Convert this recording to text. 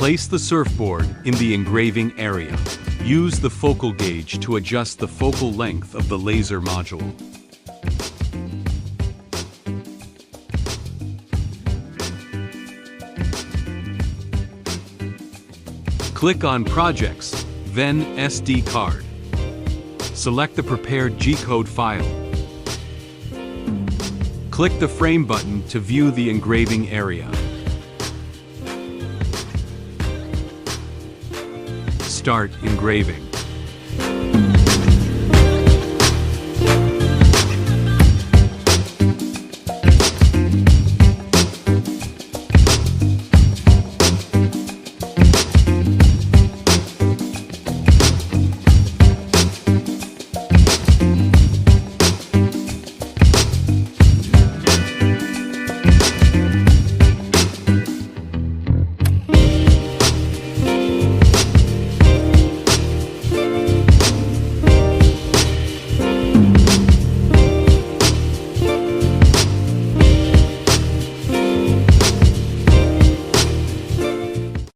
Place the surfboard in the engraving area. Use the focal gauge to adjust the focal length of the laser module. Click on Projects, then SD card. Select the prepared G-code file. Click the Frame button to view the engraving area. Start engraving.